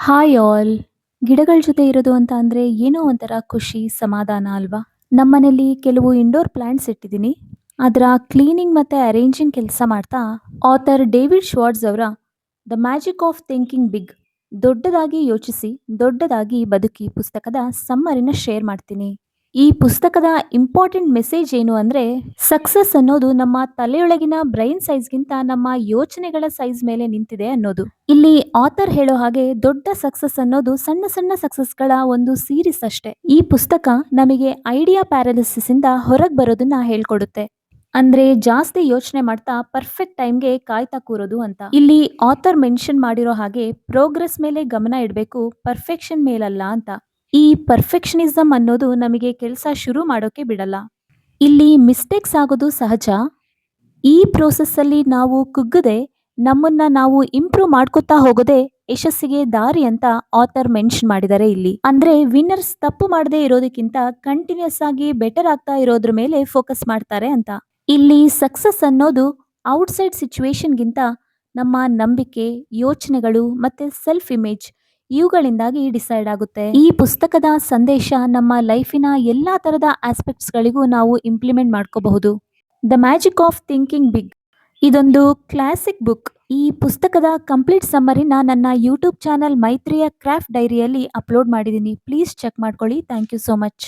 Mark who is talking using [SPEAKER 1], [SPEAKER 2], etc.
[SPEAKER 1] Hi all. ಗಿಡಗಳ ಜೊತೆ ಇರೋದು ಅಂತ ಅಂದ್ರೆ ಏನೋ ಒಂಥರ ಖುಷಿ, ಸಮಾಧಾನ ಅಲ್ವಾ? ನಮ್ಮನೇಲಿ ಕೆಲವು ಇಂಡೋರ್ ಪ್ಲಾಂಟ್ಸ್ ಇಟ್ಟಿದ್ದೀನಿ. ಅದರ ಕ್ಲೀನಿಂಗ್ ಮತ್ತೆ ಅರೇಂಜಿಂಗ್ ಕೆಲಸ ಮಾಡ್ತಾ ಆಥರ್ ಡೇವಿಡ್ ಶ್ವಾರ್ಟ್ಜ್ ಅವರ the magic of thinking big, ದೊಡ್ಡದಾಗಿ ಯೋಚಿಸಿ ದೊಡ್ಡದಾಗಿ ಬದುಕಿ ಪುಸ್ತಕದ ಸಮ್ಮರಿನ ಶೇರ್ ಮಾಡ್ತೀನಿ. ಈ ಪುಸ್ತಕದ ಇಂಪಾರ್ಟೆಂಟ್ ಮೆಸೇಜ್ ಏನು ಅಂದ್ರೆ, ಸಕ್ಸಸ್ ಅನ್ನೋದು ನಮ್ಮ ತಲೆಯೊಳಗಿನ ಬ್ರೈನ್ ಸೈಜ್ಗಿಂತ ನಮ್ಮ ಯೋಚನೆಗಳ ಸೈಜ್ ಮೇಲೆ ನಿಂತಿದೆ ಅನ್ನೋದು. ಇಲ್ಲಿ ಆಥರ್ ಹೇಳೋ ಹಾಗೆ ದೊಡ್ಡ ಸಕ್ಸಸ್ ಅನ್ನೋದು ಸಣ್ಣ ಸಣ್ಣ ಸಕ್ಸಸ್ಗಳ ಒಂದು ಸೀರೀಸ್ ಅಷ್ಟೇ. ಈ ಪುಸ್ತಕ ನಮಗೆ ಐಡಿಯಾ ಪ್ಯಾರಾಲಿಸಿಸ್ ಇಂದ ಹೊರಗೆ ಬರೋದನ್ನ ಹೇಳ್ಕೊಡುತ್ತೆ. ಅಂದ್ರೆ ಜಾಸ್ತಿ ಯೋಚನೆ ಮಾಡ್ತಾ ಪರ್ಫೆಕ್ಟ್ ಟೈಮ್ಗೆ ಕಾಯ್ತಾ ಕೂರೋದು ಅಂತ. ಇಲ್ಲಿ ಆಥರ್ ಮೆನ್ಷನ್ ಮಾಡಿರೋ ಹಾಗೆ ಪ್ರೋಗ್ರೆಸ್ ಮೇಲೆ ಗಮನ ಇಡಬೇಕು, ಪರ್ಫೆಕ್ಷನ್ ಮೇಲಲ್ಲ ಅಂತ. ಈ ಪರ್ಫೆಕ್ಷನಿಸಮ್ ಅನ್ನೋದು ನಮಗೆ ಕೆಲಸ ಶುರು ಮಾಡೋಕೆ ಬಿಡಲ್ಲ. ಇಲ್ಲಿ ಮಿಸ್ಟೇಕ್ಸ್ ಆಗೋದು ಸಹಜ. ಈ ಪ್ರೋಸೆಸ್ ಅಲ್ಲಿ ನಾವು ಕುಗ್ಗದೆ ನಮ್ಮನ್ನ ನಾವು ಇಂಪ್ರೂವ್ ಮಾಡ್ಕೊತಾ ಹೋಗೋದೇ ಯಶಸ್ಸಿಗೆ ದಾರಿ ಅಂತ ಆಥರ್ ಮೆನ್ಷನ್ ಮಾಡಿದ್ದಾರೆ ಇಲ್ಲಿ. ಅಂದ್ರೆ ವಿನ್ನರ್ಸ್ ತಪ್ಪು ಮಾಡದೇ ಇರೋದಕ್ಕಿಂತ ಕಂಟಿನ್ಯೂಸ್ ಆಗಿ ಬೆಟರ್ ಆಗ್ತಾ ಇರೋದ್ರ ಮೇಲೆ ಫೋಕಸ್ ಮಾಡ್ತಾರೆ ಅಂತ. ಇಲ್ಲಿ ಸಕ್ಸಸ್ ಅನ್ನೋದು ಔಟ್ಸೈಡ್ ಸಿಚುವೇಶನ್ಗಿಂತ ನಮ್ಮ ನಂಬಿಕೆ, ಯೋಚನೆಗಳು ಮತ್ತೆ ಸೆಲ್ಫ್ ಇಮೇಜ್ ಇವುಗಳಿಂದಾಗಿ ಡಿಸೈಡ್ ಆಗುತ್ತೆ. ಈ ಪುಸ್ತಕದ ಸಂದೇಶ ನಮ್ಮ ಲೈಫಿನ ಎಲ್ಲಾ ತರದ ಆಸ್ಪೆಕ್ಟ್ಸ್ಗಳಿಗೂ ನಾವು ಇಂಪ್ಲಿಮೆಂಟ್ ಮಾಡ್ಕೋಬಹುದು. The magic of thinking big ಇದೊಂದು ಕ್ಲಾಸಿಕ್ ಬುಕ್. ಈ ಪುಸ್ತಕದ ಕಂಪ್ಲೀಟ್ ಸಮ್ಮರಿನ ನನ್ನ ಯೂಟ್ಯೂಬ್ ಚಾನಲ್ ಮೈತ್ರಿಯ ಕ್ರಾಫ್ಟ್ ಡೈರಿಯಲ್ಲಿ ಅಪ್ಲೋಡ್ ಮಾಡಿದ್ದೀನಿ. ಪ್ಲೀಸ್ ಚೆಕ್ ಮಾಡ್ಕೊಳ್ಳಿ. Thank you so much.